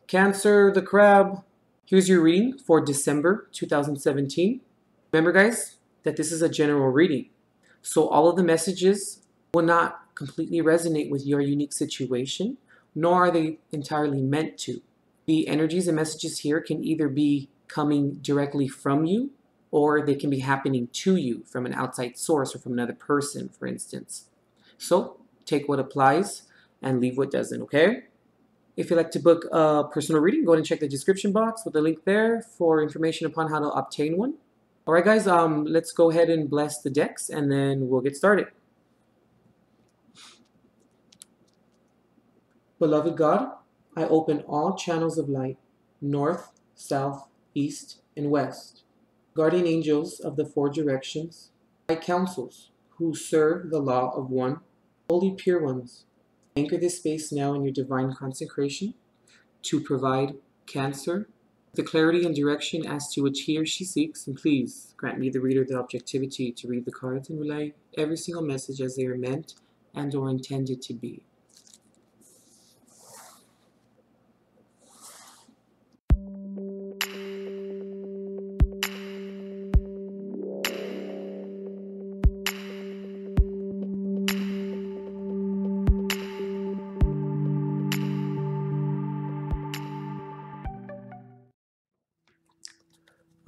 Cancer, the crab. Here's your reading for December 2017. Remember, guys, that this is a general reading. So all of the messages will not completely resonate with your unique situation, nor are they entirely meant to. The energies and messages here can either be coming directly from you, or they can be happening to you from an outside source or from another person, for instance. So take what applies and leave what doesn't, okay? If you'd like to book a personal reading, go ahead and check the description box with the link there for information upon how to obtain one. All right, guys, let's go ahead and bless the decks, and then we'll get started. Beloved God, I open all channels of light, north, south, east, and west. Guardian angels of the four directions, my counsels who serve the law of one, holy pure ones, anchor this space now in your divine consecration to provide Cancer the clarity and direction as to which he or she seeks, and please grant me, the reader, the objectivity to read the cards and relay every single message as they are meant and or intended to be.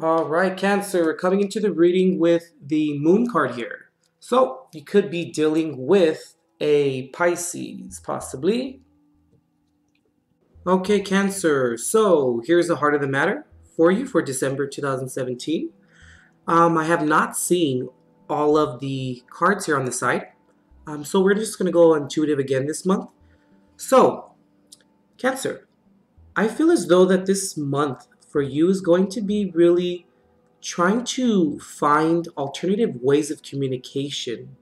All right, Cancer, we're coming into the reading with the Moon card here. So you could be dealing with a Pisces, possibly. Okay, Cancer, so here's the heart of the matter for you for December 2017. I have not seen all of the cards here on the side, so we're just going to go intuitive again this month. So, Cancer, I feel as though that this month for you is going to be really trying to find alternative ways of communication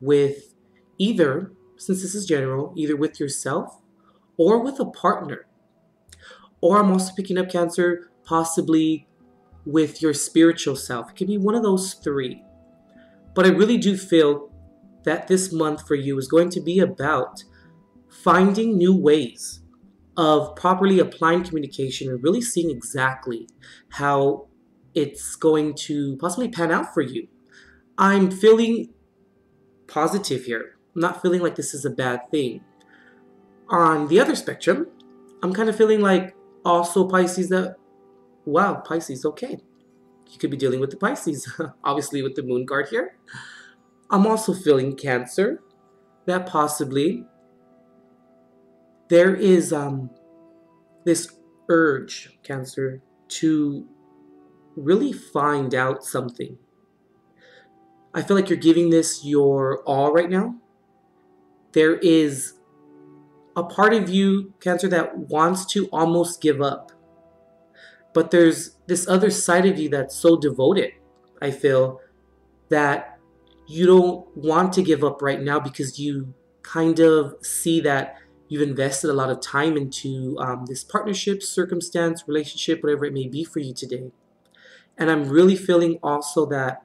with either, since this is general, either with yourself or with a partner. Or I'm also picking up, Cancer, possibly with your spiritual self. It could be one of those three. But I really do feel that this month for you is going to be about finding new ways of properly applying communication and really seeing exactly how it's going to possibly pan out for you. I'm feeling positive here. I'm not feeling like this is a bad thing. On the other spectrum, I'm kind of feeling like also Pisces that, wow, Pisces, okay. You could be dealing with the Pisces, obviously with the Moon card here. I'm also feeling, Cancer, that possibly there is this urge, Cancer, to really find out something. I feel like you're giving this your all right now. There is a part of you, Cancer, that wants to almost give up. But there's this other side of you that's so devoted, I feel, that you don't want to give up right now because you kind of see that you've invested a lot of time into this partnership, circumstance, relationship, whatever it may be for you today. And I'm really feeling also that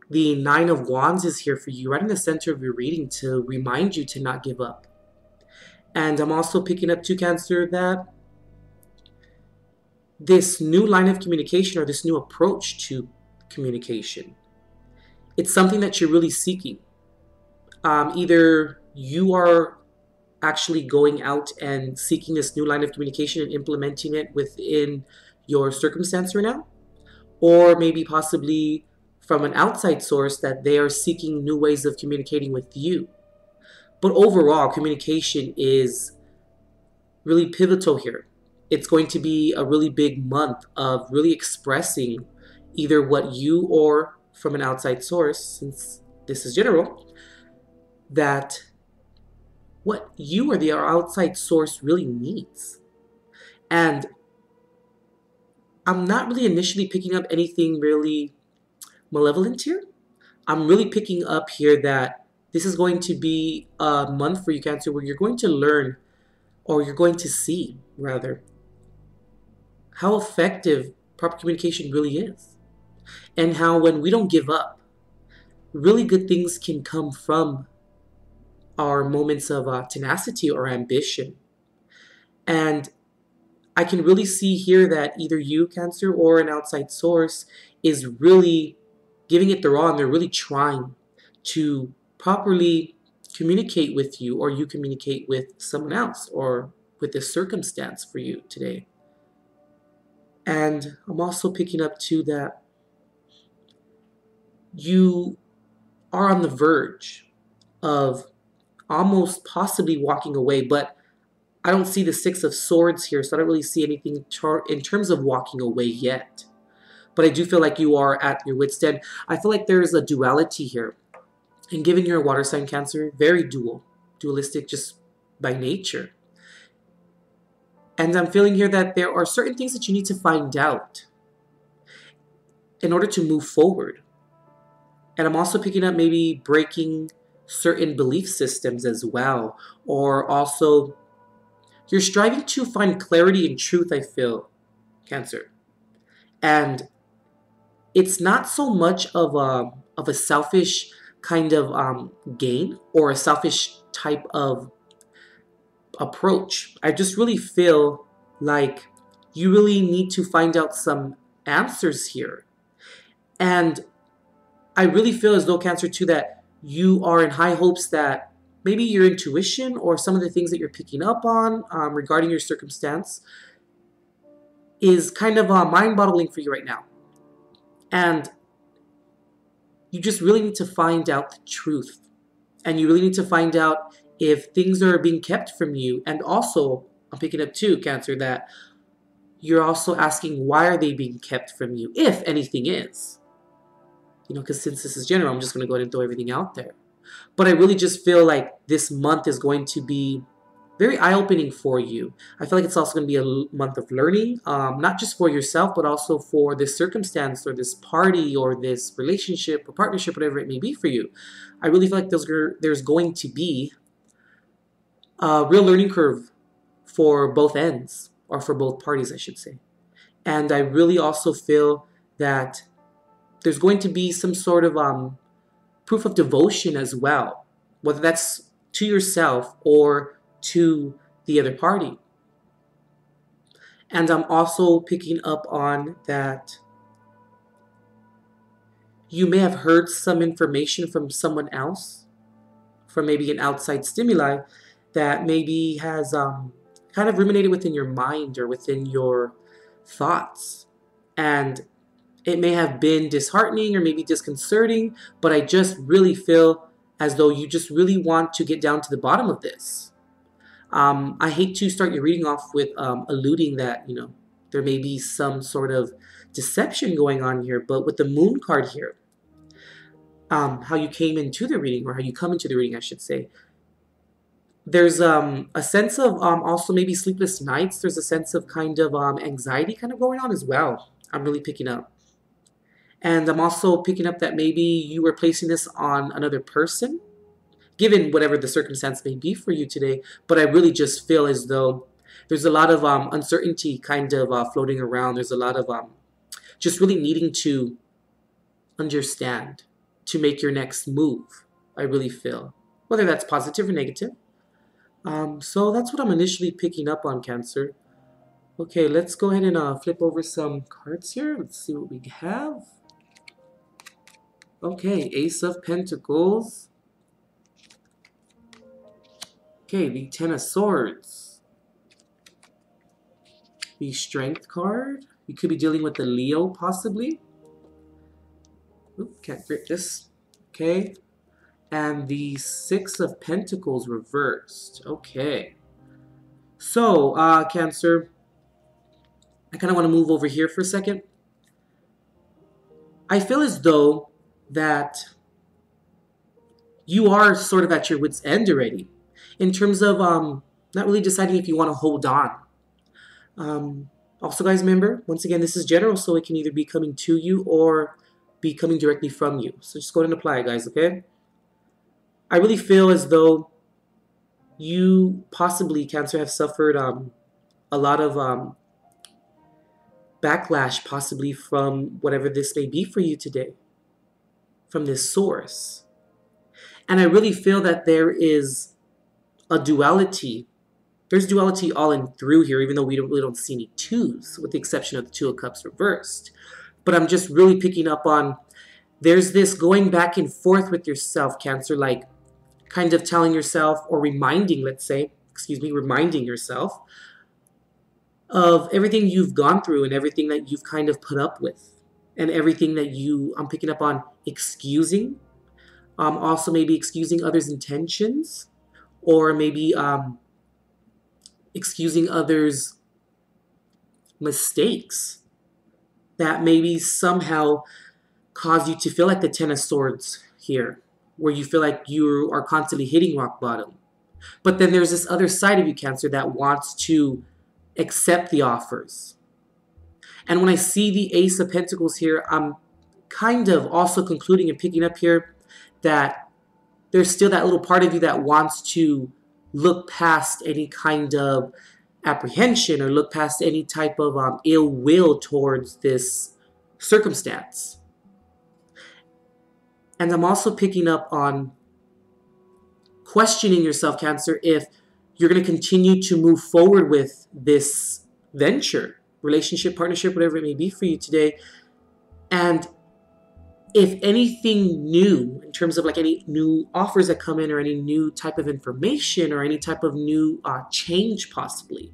the Nine of Wands is here for you, right in the center of your reading, to remind you to not give up. And I'm also picking up, too, Cancer, that this new line of communication or this new approach to communication, it's something that you're really seeking. Either you are actually going out and seeking this new line of communication and implementing it within your circumstance right now, or maybe possibly from an outside source that they are seeking new ways of communicating with you. But overall, communication is really pivotal here. It's going to be a really big month of really expressing either what you or from an outside source, since this is general, that what you or the outside source really needs. And I'm not really initially picking up anything really malevolent here. I'm really picking up here that this is going to be a month for you, Cancer, where you're going to learn, or you're going to see, rather, how effective proper communication really is. And how when we don't give up, really good things can come from our moments of tenacity or ambition. And I can really see here that either you, Cancer, or an outside source is really giving it their all, and they're really trying to properly communicate with you, or you communicate with someone else, or with this circumstance for you today. And I'm also picking up too that you are on the verge of almost possibly walking away, but I don't see the Six of Swords here, so I don't really see anything in terms of walking away yet. But I do feel like you are at your wit's end. I feel like there is a duality here. And given you're a water sign, Cancer, very dualistic just by nature. And I'm feeling here that there are certain things that you need to find out in order to move forward. And I'm also picking up maybe breaking certain belief systems as well. Or also, you're striving to find clarity and truth, I feel, Cancer. And it's not so much of a selfish kind of gain or a selfish type of approach. I just really feel like you really need to find out some answers here. And I really feel as though, Cancer, too, that you are in high hopes that maybe your intuition or some of the things that you're picking up on regarding your circumstance is kind of mind-boggling for you right now. And you just really need to find out the truth. And you really need to find out if things are being kept from you. And also, I'm picking up too, Cancer, that you're also asking why are they being kept from you, if anything is. You know, because since this is general, I'm just going to go ahead and throw everything out there. But I really just feel like this month is going to be very eye-opening for you. I feel like it's also going to be a month of learning, not just for yourself, but also for this circumstance or this party or this relationship or partnership, whatever it may be for you. I really feel like there's going to be a real learning curve for both ends, or for both parties, I should say. And I really also feel that there's going to be some sort of proof of devotion as well, whether that's to yourself or to the other party. And I'm also picking up on that you may have heard some information from someone else, from maybe an outside stimuli, that maybe has kind of ruminated within your mind or within your thoughts. And it may have been disheartening or maybe disconcerting, but I just really feel as though you just really want to get down to the bottom of this. I hate to start your reading off with alluding that, you know, there may be some sort of deception going on here, but with the Moon card here, how you came into the reading, or how you come into the reading, I should say, there's a sense of also maybe sleepless nights. There's a sense of kind of anxiety kind of going on as well. I'm really picking up. And I'm also picking up that maybe you were placing this on another person, given whatever the circumstance may be for you today. But I really just feel as though there's a lot of uncertainty kind of floating around. There's a lot of just really needing to understand to make your next move, I really feel. Whether that's positive or negative. So that's what I'm initially picking up on, Cancer. Okay, let's go ahead and flip over some cards here. Let's see what we have. Okay, Ace of Pentacles. Okay, the Ten of Swords. The Strength card. You could be dealing with the Leo, possibly. Oop, can't grip this. Okay. And the Six of Pentacles reversed. Okay. So, Cancer, I kind of want to move over here for a second. I feel as though that you are sort of at your wit's end already, in terms of not really deciding if you want to hold on. Also, guys, remember, once again, this is general, so it can either be coming to you or be coming directly from you. So just go ahead and apply, guys, okay? I really feel as though you possibly, Cancer, have suffered a lot of backlash, possibly from whatever this may be for you today, from this source. And I really feel that there is a duality There's duality all in through here, even though we really don't see any twos, with the exception of the Two of Cups reversed. But I'm just really picking up on, there's this going back and forth with yourself, Cancer, like kind of telling yourself, or reminding, let's say, reminding yourself of everything you've gone through and everything that you've kind of put up with, and everything that I'm picking up on excusing. Also maybe excusing others' intentions, or maybe excusing others' mistakes that maybe somehow cause you to feel like the Ten of Swords here, where you feel like you are constantly hitting rock bottom. But then there's this other side of you, Cancer, that wants to accept the offers. And when I see the Ace of Pentacles here, I'm kind of also concluding and picking up here that there's still that little part of you that wants to look past any kind of apprehension or look past any type of ill will towards this circumstance. And I'm also picking up on questioning yourself, Cancer, if you're going to continue to move forward with this venture, relationship, partnership, whatever it may be for you today. And if anything new, in terms of like any new offers that come in, or any new type of information, or any type of new change possibly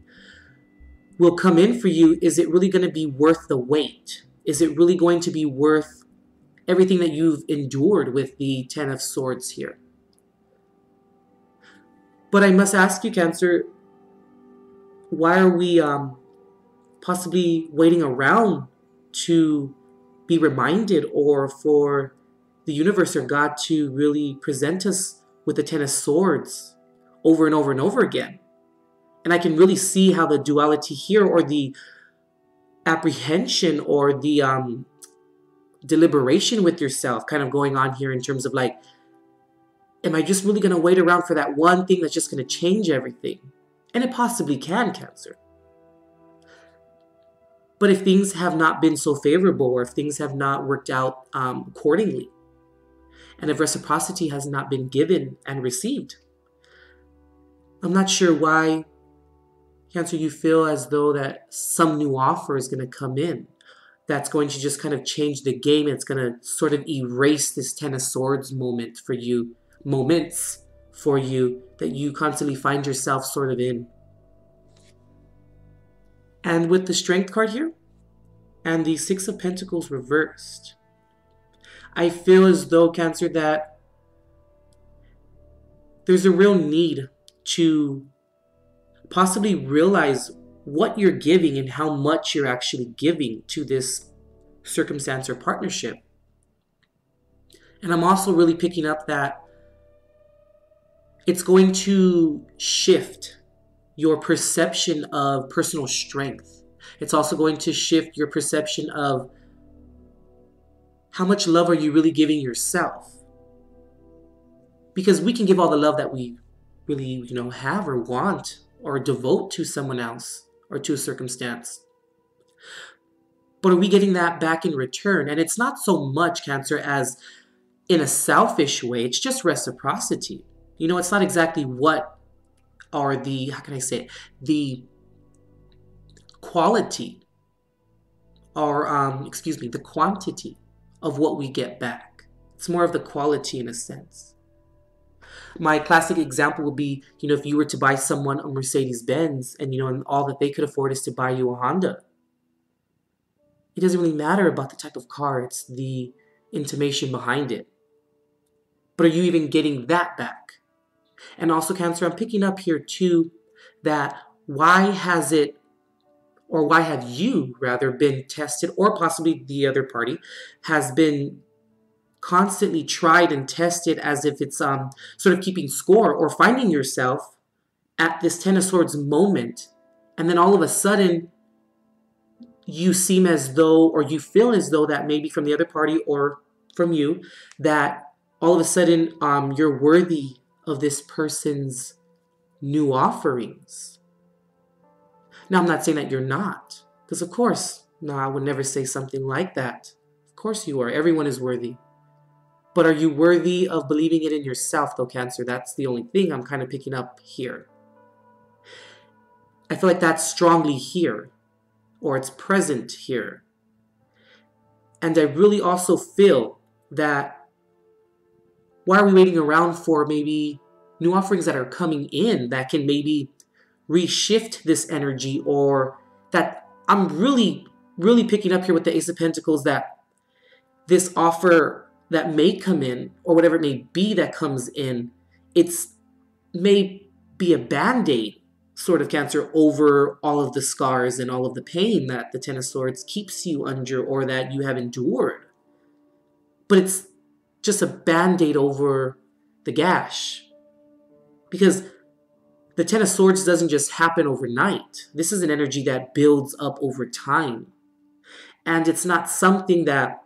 will come in for you, is it really going to be worth the wait? Is it really going to be worth everything that you've endured with the Ten of Swords here? But I must ask you, Cancer, why are we possibly waiting around to be reminded, or for the universe or God to really present us with the Ten of Swords over and over and over again? And I can really see how the duality here, or the apprehension, or the deliberation with yourself kind of going on here, in terms of like, am I just really going to wait around for that one thing that's just going to change everything? And it possibly can, Cancer. But if things have not been so favorable, or if things have not worked out accordingly, and if reciprocity has not been given and received, I'm not sure why, Cancer, you feel as though that some new offer is going to come in that's going to just kind of change the game. It's going to sort of erase this Ten of Swords moments for you that you constantly find yourself sort of in. And with the Strength card here, and the Six of Pentacles reversed, I feel as though, Cancer, that there's a real need to possibly realize what you're giving and how much you're actually giving to this circumstance or partnership. And I'm also really picking up that it's going to shift your perception of personal strength. It's also going to shift your perception of how much love are you really giving yourself. Because we can give all the love that we really, have or want or devote to someone else or to a circumstance. But are we getting that back in return? And it's not so much, Cancer, as in a selfish way. It's just reciprocity. It's not exactly what are the, the quality, or, the quantity of what we get back. It's more of the quality in a sense. My classic example would be, if you were to buy someone a Mercedes-Benz and, and all that they could afford is to buy you a Honda. It doesn't really matter about the type of car, it's the intimation behind it. But are you even getting that back? And also, Cancer, I'm picking up here too that why have you rather been tested, or possibly the other party has been constantly tried and tested, as if it's sort of keeping score, or finding yourself at this Ten of Swords moment, and then all of a sudden you seem as though, or you feel as though that maybe from the other party or from you, that all of a sudden you're worthy of this person's new offerings. Now, I'm not saying that you're not, because of course, no, I would never say something like that. Of course you are. Everyone is worthy. But are you worthy of believing it in yourself, though, Cancer? That's the only thing I'm kind of picking up here. I feel like that's strongly here, or it's present here. And I really also feel that why are we waiting around for maybe new offerings that are coming in that can maybe reshift this energy, or that I'm really, really picking up here with the Ace of Pentacles that this offer that may come in, or whatever it may be that comes in, it's may be a band-aid sort of, Cancer, over all of the scars and all of the pain that the Ten of Swords keeps you under, or that you have endured. But it's just a band-aid over the gash. Because the Ten of Swords doesn't just happen overnight. This is an energy that builds up over time. And it's not something that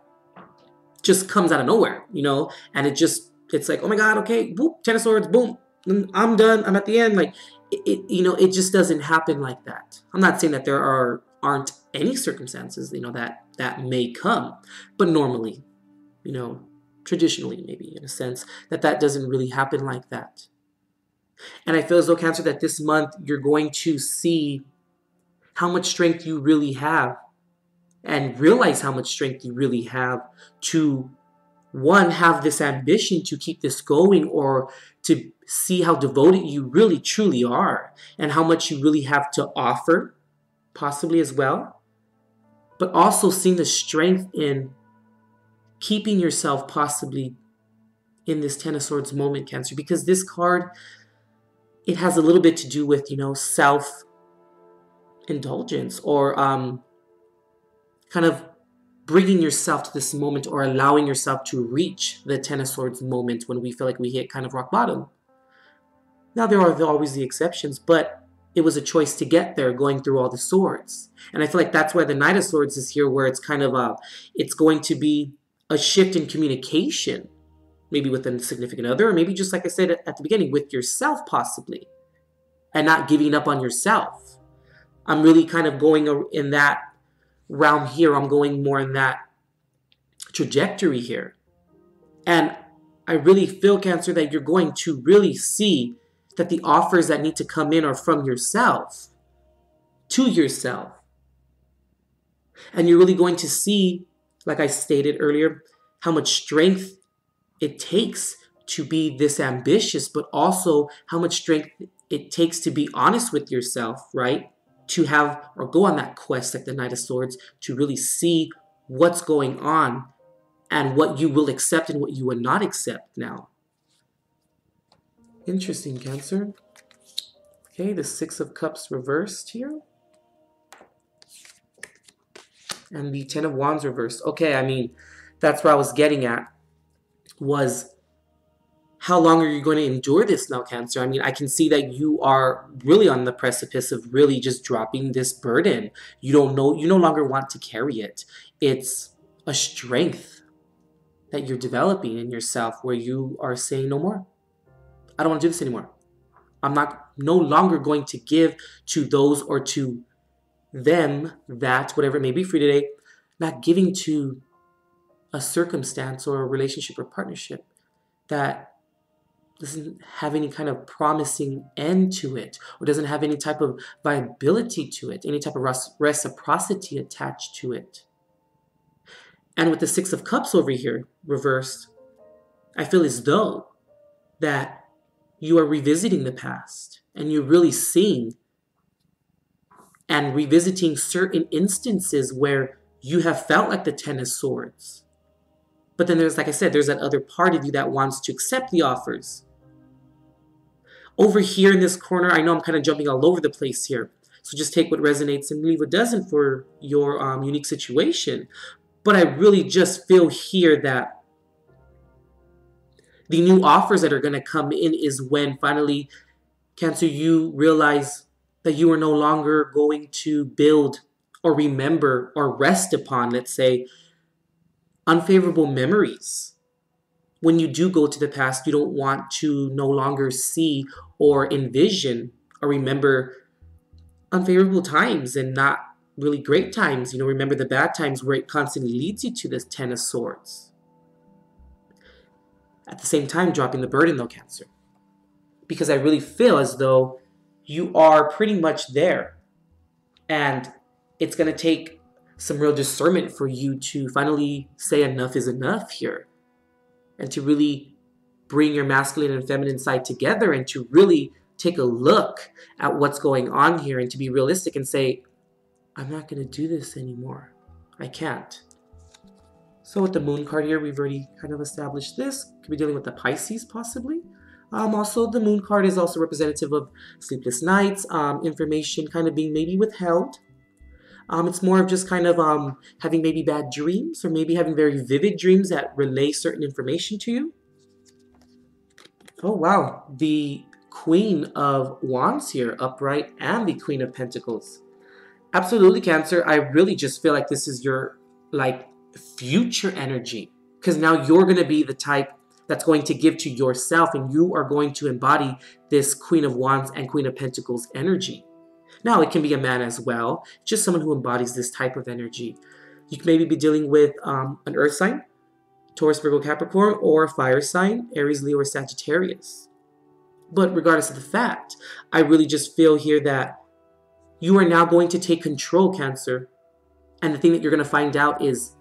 just comes out of nowhere, you know? And it's like, oh my God, okay, boop, Ten of Swords, boom, I'm done, I'm at the end. Like, it just doesn't happen like that. I'm not saying that there aren't any circumstances, that may come. But normally, traditionally, maybe, in a sense, that doesn't really happen like that. And I feel as though, Cancer, that this month you're going to see how much strength you really have, and realize how much strength you really have to, one, have this ambition to keep this going, or to see how devoted you really truly are, and how much you really have to offer, possibly as well. But also seeing the strength in keeping yourself possibly in this Ten of Swords moment, Cancer, because this card, it has a little bit to do with, self-indulgence, or kind of bringing yourself to this moment, or allowing yourself to reach the Ten of Swords moment when we feel like we hit kind of rock bottom. Now, there are always the exceptions, but it was a choice to get there, going through all the swords. And I feel like that's why the Knight of Swords is here, where it's kind of it's going to be a shift in communication, maybe with a significant other, or maybe just like I said at the beginning, with yourself possibly, and not giving up on yourself. I'm really kind of going in that realm here. I'm going more in that trajectory here. And I really feel, Cancer, that you're going to really see that the offers that need to come in are from yourself, to yourself. And you're really going to see, like I stated earlier, how much strength it takes to be this ambitious, but also how much strength it takes to be honest with yourself, right? To have, or go on that quest like the Knight of Swords, to really see what's going on and what you will accept and what you will not accept now. Interesting, Cancer. Okay, the Six of Cups reversed here. And the Ten of Wands reversed. Okay, I mean, that's what I was getting at, was how long are you going to endure this now, Cancer? I mean, I can see that you are really on the precipice of really just dropping this burden. You no longer want to carry it. It's a strength that you're developing in yourself, where you are saying, no more. I don't want to do this anymore. I'm no longer going to give to those or to them that, whatever it may be for you today, not giving to a circumstance or a relationship or partnership that doesn't have any kind of promising end to it, or doesn't have any type of viability to it, any type of reciprocity attached to it. And with the Six of Cups over here reversed, I feel as though that you are revisiting the past, and you're really seeing and revisiting certain instances where you have felt like the Ten of Swords. But then there's, like I said, there's that other part of you that wants to accept the offers. Over here in this corner, I know I'm kind of jumping all over the place here, so just take what resonates and leave what doesn't for your unique situation. But I really just feel here that the new offers that are going to come in is when finally, Cancer, you realize that you are no longer going to build or remember or rest upon, let's say, unfavorable memories. When you do go to the past, you don't want to no longer see or envision or remember unfavorable times and not really great times. Remember the bad times, where it constantly leads you to this Ten of Swords. At the same time, dropping the burden, though, Cancer. Because I really feel as though you are pretty much there. And it's going to take some real discernment for you to finally say enough is enough here, and to really bring your masculine and feminine side together, and to really take a look at what's going on here, and to be realistic and say, I'm not going to do this anymore. I can't. So with the moon card here, we've already kind of established this. Could be dealing with the Pisces possibly. Also, the moon card is also representative of sleepless nights, information kind of being maybe withheld. It's more of just kind of having maybe bad dreams, or maybe having very vivid dreams that relay certain information to you. Oh, wow. The Queen of Wands here, upright, and the Queen of Pentacles. Absolutely, Cancer. I really just feel like this is your, like, future energy. Because now you're going to be the type that's going to give to yourself, and you are going to embody this Queen of Wands and Queen of Pentacles energy. Now, it can be a man as well, just someone who embodies this type of energy. You can maybe be dealing with an earth sign, Taurus, Virgo, Capricorn, or a fire sign, Aries, Leo, or Sagittarius. But regardless of the fact, I really just feel here that you are now going to take control, Cancer. And the thing that you're going to find out is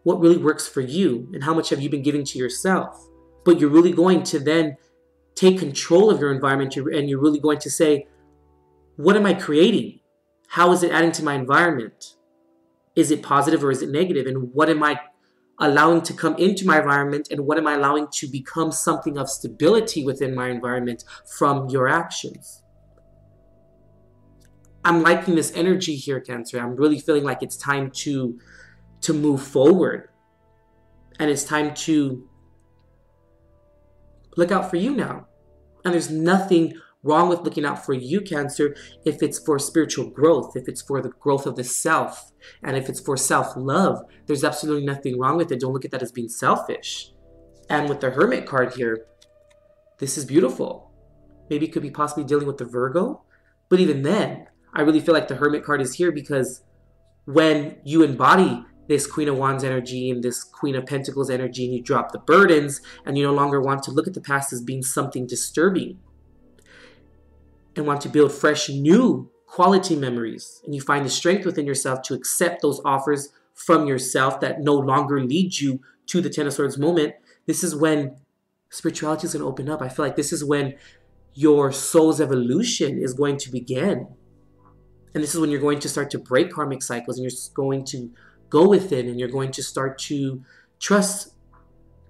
what really works for you and how much have you been giving to yourself. But you're really going to then take control of your environment, and you're really going to say, what am I creating? How is it adding to my environment? Is it positive or is it negative? And what am I allowing to come into my environment, and what am I allowing to become something of stability within my environment from your actions? I'm liking this energy here, Cancer. I'm really feeling like it's time to move forward. And it's time to look out for you now. And there's nothing wrong with looking out for you, Cancer, if it's for spiritual growth, if it's for the growth of the self, and if it's for self-love. There's absolutely nothing wrong with it. Don't look at that as being selfish. And with the Hermit card here, this is beautiful. Maybe it could be possibly dealing with the Virgo. But even then, I really feel like the Hermit card is here because when you embody this Queen of Wands energy and this Queen of Pentacles energy, and you drop the burdens, and you no longer want to look at the past as being something disturbing, and want to build fresh, new quality memories, and you find the strength within yourself to accept those offers from yourself that no longer lead you to the Ten of Swords moment, this is when spirituality is going to open up. I feel like this is when your soul's evolution is going to begin. And this is when you're going to start to break karmic cycles, and you're going to go within, and you're going to start to trust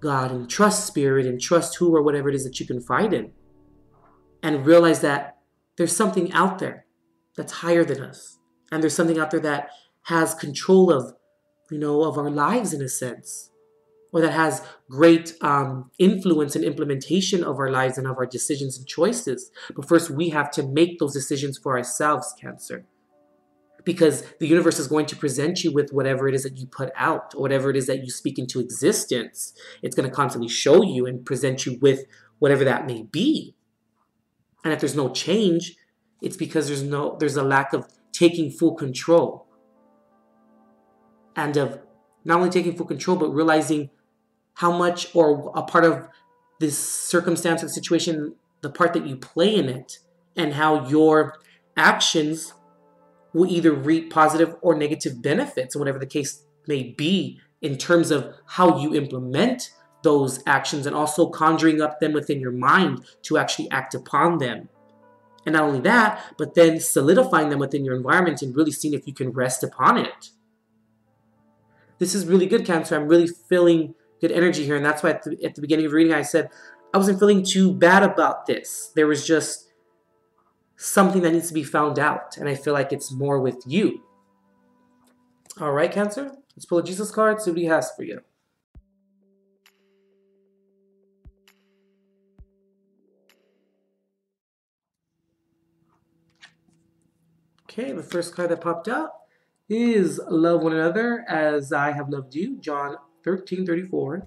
God and trust spirit and trust who or whatever it is that you confide in, and realize that there's something out there that's higher than us, and there's something out there that has control of, of our lives in a sense, or that has great influence and implementation of our lives and of our decisions and choices. But first, we have to make those decisions for ourselves, Cancer. Because the universe is going to present you with whatever it is that you put out, or whatever it is that you speak into existence. It's going to constantly show you and present you with whatever that may be. And if there's no change, it's because there's a lack of taking full control. And of not only taking full control, but realizing how much, or a part of this circumstance or situation, the part that you play in it, and how your actions will either reap positive or negative benefits, and whatever the case may be, in terms of how you implement those actions, and also conjuring up them within your mind to actually act upon them. And not only that, but then solidifying them within your environment and really seeing if you can rest upon it. This is really good, Cancer. I'm really feeling good energy here, and that's why at the beginning of reading I said I wasn't feeling too bad about this. There was just something that needs to be found out, and I feel like it's more with you. All right, Cancer, let's pull a Jesus card, see what he has for you. Okay, the first card that popped out is love one another as I have loved you, John 13:34.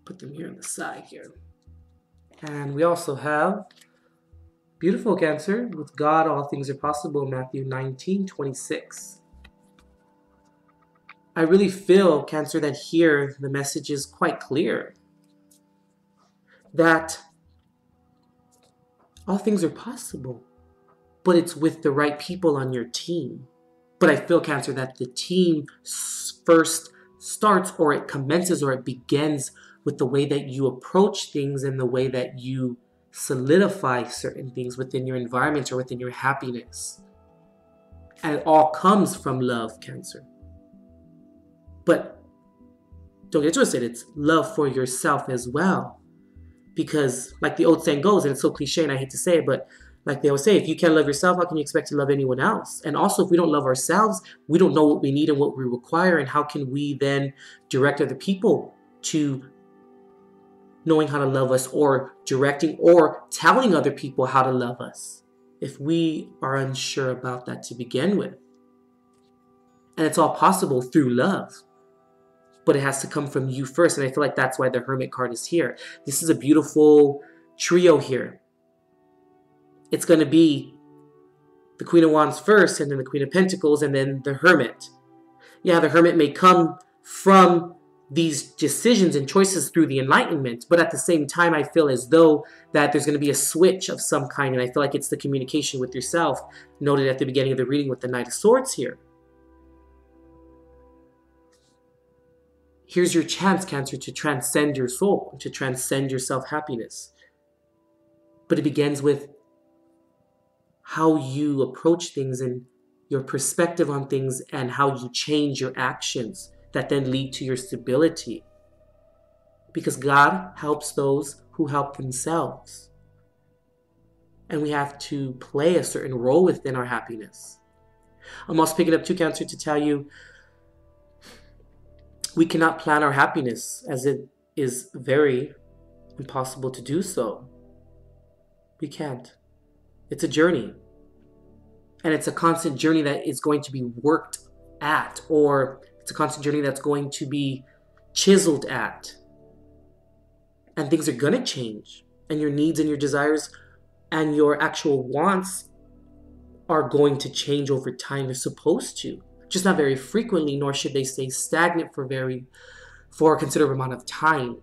Put them here on the side here. And we also have beautiful, Cancer, with God all things are possible, Matthew 19:26. I really feel, Cancer, that here the message is quite clear. That all things are possible. but it's with the right people on your team. But I feel, Cancer, that the team first starts, or it commences, or it begins with the way that you approach things and the way that you solidify certain things within your environment or within your happiness. And it all comes from love, Cancer. But don't get twisted, it's love for yourself as well. Because like the old saying goes, and it's so cliche and I hate to say it, but like they always say, if you can't love yourself, how can you expect to love anyone else? And also, if we don't love ourselves, we don't know what we need and what we require, and how can we then direct other people to knowing how to love us, or directing or telling other people how to love us, if we are unsure about that to begin with? And it's all possible through love, but it has to come from you first. And I feel like that's why the Hermit card is here. This is a beautiful trio here. It's going to be the Queen of Wands first, and then the Queen of Pentacles, and then the Hermit. Yeah, the Hermit may come from these decisions and choices through the Enlightenment, but at the same time, I feel as though that there's going to be a switch of some kind, and I feel like it's the communication with yourself, noted at the beginning of the reading with the Knight of Swords here. Here's your chance, Cancer, to transcend your soul, to transcend your self-happiness. But it begins with how you approach things and your perspective on things, and how you change your actions that then lead to your stability. Because God helps those who help themselves. And we have to play a certain role within our happiness. I'm also picking up, too, Cancer, to tell you we cannot plan our happiness, as it is very impossible to do so. We can't. It's a journey. And it's a constant journey that is going to be worked at, or it's a constant journey that's going to be chiseled at. And things are going to change. And your needs and your desires and your actual wants are going to change over time. They're supposed to. Just not very frequently, nor should they stay stagnant for a considerable amount of time.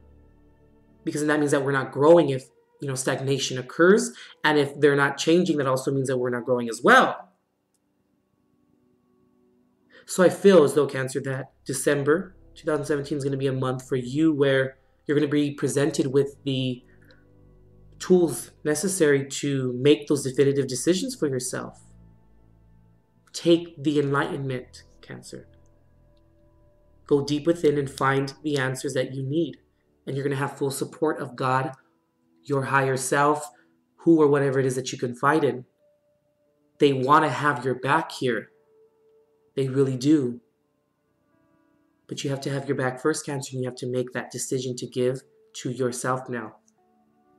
Because that means that we're not growing if, stagnation occurs. And if they're not changing, that also means that we're not growing as well. So I feel as though, Cancer, that December 2017 is going to be a month for you where you're going to be presented with the tools necessary to make those definitive decisions for yourself. Take the enlightenment, Cancer. Go deep within and find the answers that you need. And you're going to have full support of God, your higher self, who or whatever it is that you confide in. They want to have your back here. They really do. But you have to have your back first, Cancer, and you have to make that decision to give to yourself now,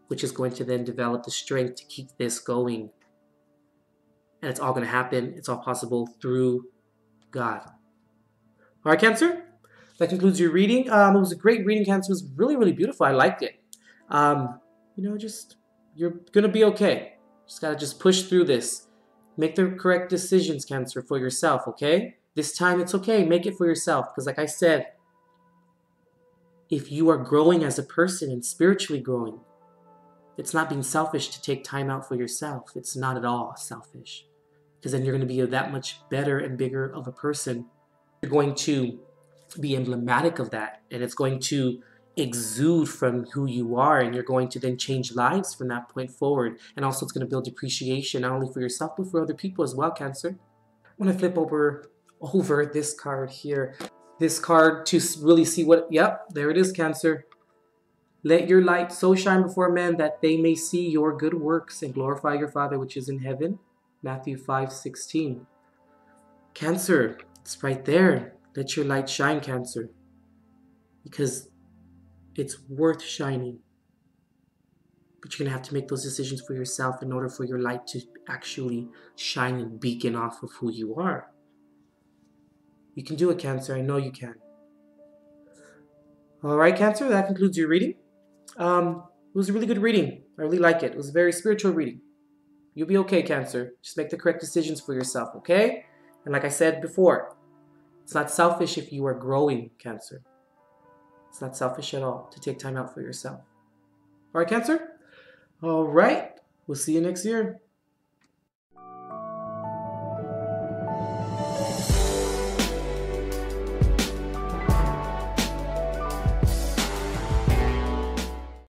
which is going to then develop the strength to keep this going. And it's all going to happen. It's all possible through God. All right, Cancer? That concludes your reading. It was a great reading, Cancer. It was really, really beautiful. I liked it. You're going to be okay. Just got to push through this. Make the correct decisions, Cancer, for yourself, okay? This time it's okay. Make it for yourself. Because like I said, if you are growing as a person and spiritually growing, it's not being selfish to take time out for yourself. It's not at all selfish. Because then you're going to be that much better and bigger of a person. You're going to be emblematic of that. And it's going to exude from who you are, and you're going to then change lives from that point forward. And also it's going to build appreciation not only for yourself but for other people as well, Cancer. I'm going to flip over this card here. This card to really see what, yep, there it is, Cancer. Let your light so shine before men that they may see your good works and glorify your Father which is in heaven. Matthew 5:16. Cancer, it's right there. Let your light shine, Cancer. Because it's worth shining. But you're going to have to make those decisions for yourself in order for your light to actually shine and beacon off of who you are. You can do it, Cancer. I know you can. All right, Cancer, that concludes your reading. It was a really good reading. I really like it. It was a very spiritual reading. You'll be okay, Cancer. Just make the correct decisions for yourself, okay? And like I said before, it's not selfish if you are growing, Cancer. It's not selfish at all to take time out for yourself. All right, Cancer? All right. We'll see you next year.